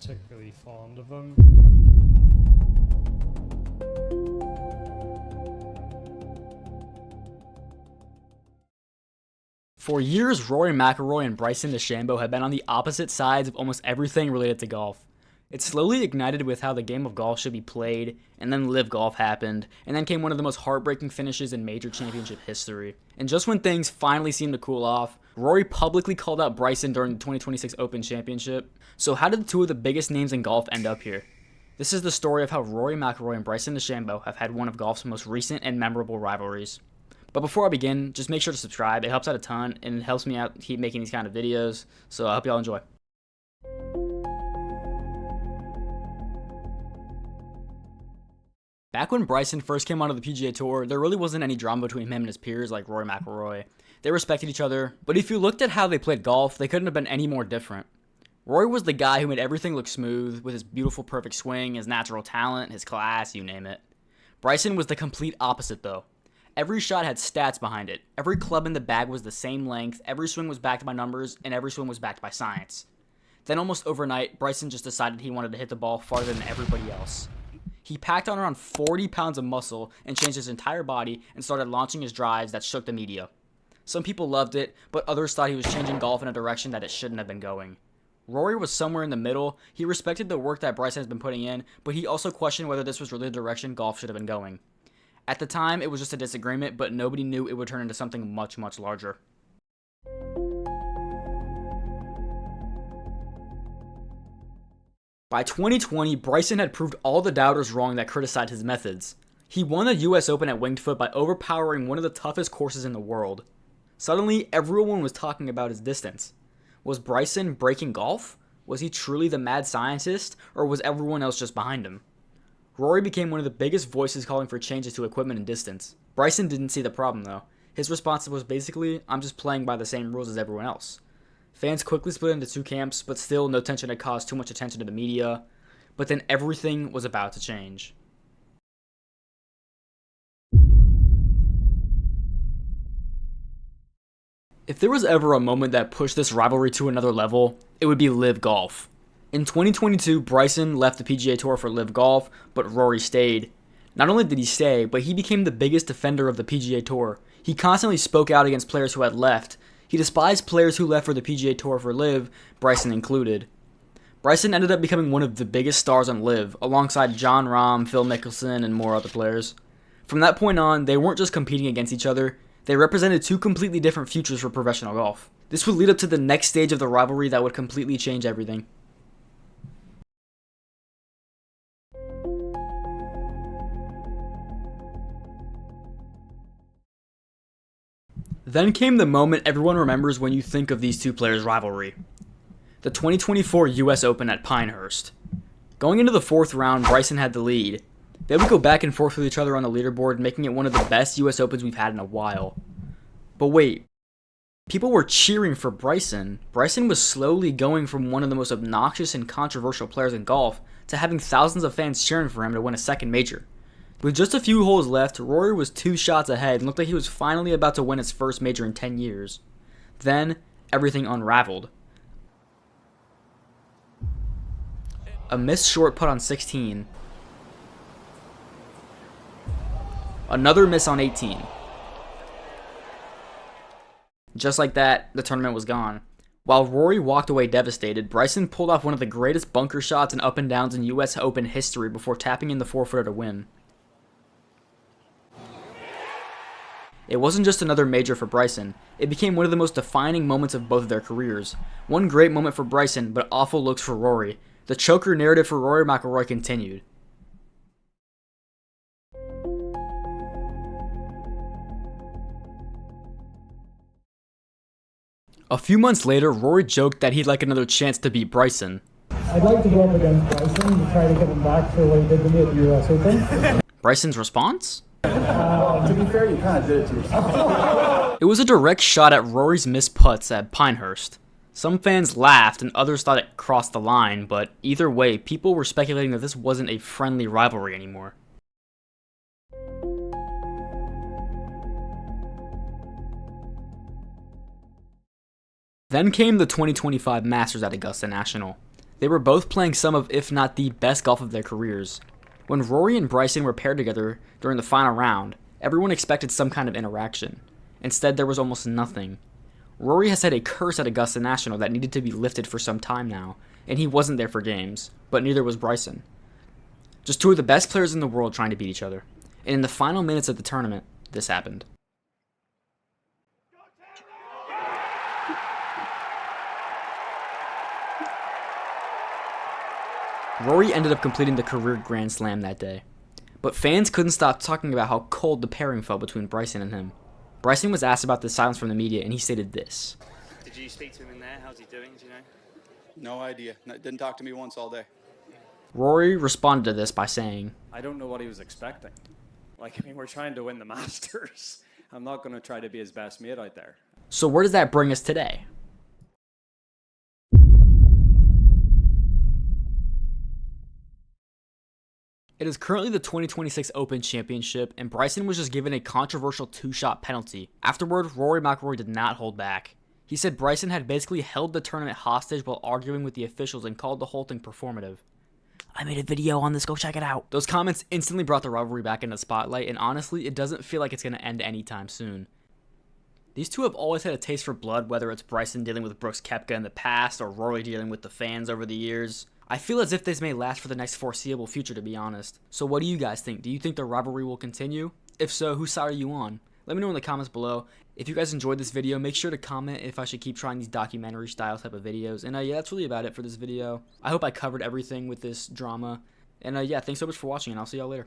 particularly fond of him. For years, Rory McIlroy and Bryson DeChambeau have been on the opposite sides of almost everything related to golf. It slowly ignited with how the game of golf should be played, and then LIV Golf happened, and then came one of the most heartbreaking finishes in major championship history. And just when things finally seemed to cool off, Rory publicly called out Bryson during the 2026 Open Championship. So how did the two of the biggest names in golf end up here? This is the story of how Rory McIlroy and Bryson DeChambeau have had one of golf's most recent and memorable rivalries. But before I begin, just make sure to subscribe. It helps out a ton, and it helps me out keep making these kind of videos. So I hope y'all enjoy. Back when Bryson first came onto the PGA Tour, there really wasn't any drama between him and his peers like Rory McIlroy. They respected each other, but if you looked at how they played golf, they couldn't have been any more different. Rory was the guy who made everything look smooth, with his beautiful perfect swing, his natural talent, his class, you name it. Bryson was the complete opposite though. Every shot had stats behind it. Every club in the bag was the same length, every swing was backed by numbers, and every swing was backed by science. Then almost overnight, Bryson just decided he wanted to hit the ball farther than everybody else. He packed on around 40 pounds of muscle and changed his entire body and started launching his drives that shook the media. Some people loved it, but others thought he was changing golf in a direction that it shouldn't have been going. Rory was somewhere in the middle. He respected the work that Bryson has been putting in, but he also questioned whether this was really the direction golf should have been going. At the time, it was just a disagreement, but nobody knew it would turn into something much, much larger. By 2020, Bryson had proved all the doubters wrong that criticized his methods. He won the US Open at Winged Foot by overpowering one of the toughest courses in the world. Suddenly, everyone was talking about his distance. Was Bryson breaking golf? Was he truly the mad scientist, or was everyone else just behind him? Rory became one of the biggest voices calling for changes to equipment and distance. Bryson didn't see the problem though. His response was basically, I'm just playing by the same rules as everyone else. Fans quickly split into two camps, but still no tension had caused too much attention to the media. But then everything was about to change. If there was ever a moment that pushed this rivalry to another level, it would be LIV Golf. In 2022, Bryson left the PGA Tour for LIV Golf, but Rory stayed. Not only did he stay, but he became the biggest defender of the PGA Tour. He constantly spoke out against players who had left. He despised players who left for the PGA Tour for LIV, Bryson included. Bryson ended up becoming one of the biggest stars on LIV, alongside Jon Rahm, Phil Mickelson, and more other players. From that point on, they weren't just competing against each other, they represented two completely different futures for professional golf. This would lead up to the next stage of the rivalry that would completely change everything. Then came the moment everyone remembers when you think of these two players' rivalry. The 2024 US Open at Pinehurst. Going into the fourth round, Bryson had the lead. They would go back and forth with each other on the leaderboard, making it one of the best US Opens we've had in a while. But wait, people were cheering for Bryson. Bryson was slowly going from one of the most obnoxious and controversial players in golf to having thousands of fans cheering for him to win a second major. With just a few holes left, Rory was 2 shots ahead and looked like he was finally about to win his first major in 10 years. Then, everything unraveled. A missed short putt on 16. Another miss on 18. Just like that, the tournament was gone. While Rory walked away devastated, Bryson pulled off one of the greatest bunker shots and up and downs in US Open history before tapping in the 4-footer to win. It wasn't just another major for Bryson, it became one of the most defining moments of both of their careers. One great moment for Bryson, but awful looks for Rory. The choker narrative for Rory McIlroy continued. A few months later, Rory joked that he'd like another chance to beat Bryson. I'd like to go up against Bryson to try to get him back for what he did to me at the US Open. Bryson's response? To be fair, you kind of did it to yourself. It was a direct shot at Rory's missed putts at Pinehurst. Some fans laughed and others thought it crossed the line, but either way, people were speculating that this wasn't a friendly rivalry anymore. Then came the 2025 Masters at Augusta National. They were both playing some of, if not the best golf of their careers. When Rory and Bryson were paired together during the final round, everyone expected some kind of interaction. Instead, there was almost nothing. Rory has had a curse at Augusta National that needed to be lifted for some time now, and he wasn't there for games, but neither was Bryson. Just two of the best players in the world trying to beat each other. And in the final minutes of the tournament, this happened. Rory ended up completing the career Grand Slam that day. But fans couldn't stop talking about how cold the pairing felt between Bryson and him. Bryson was asked about the silence from the media, and he stated this. Did you speak to him in there? How's he doing? Do you know? No idea. Didn't talk to me once all day. Rory responded to this by saying, I don't know what he was expecting. Like, I mean, we're trying to win the Masters. I'm not going to try to be his best mate out there. so where does that bring us today? It is currently the 2026 Open Championship, and Bryson was just given a controversial two-shot penalty. Afterward, Rory McIlroy did not hold back. He said Bryson had basically held the tournament hostage while arguing with the officials and called the whole thing performative. I made a video on this, go check it out. Those comments instantly brought the rivalry back into the spotlight, and honestly, it doesn't feel like it's going to end anytime soon. These two have always had a taste for blood, whether it's Bryson dealing with Brooks Koepka in the past or Rory dealing with the fans over the years. I feel as if this may last for the next foreseeable future, to be honest. So what do you guys think? Do you think the rivalry will continue? If so, whose side are you on? Let me know in the comments below. If you guys enjoyed this video, make sure to comment if I should keep trying these documentary style type of videos. And yeah, that's really about it for this video. I hope I covered everything with this drama. And yeah, thanks so much for watching, and I'll see y'all later.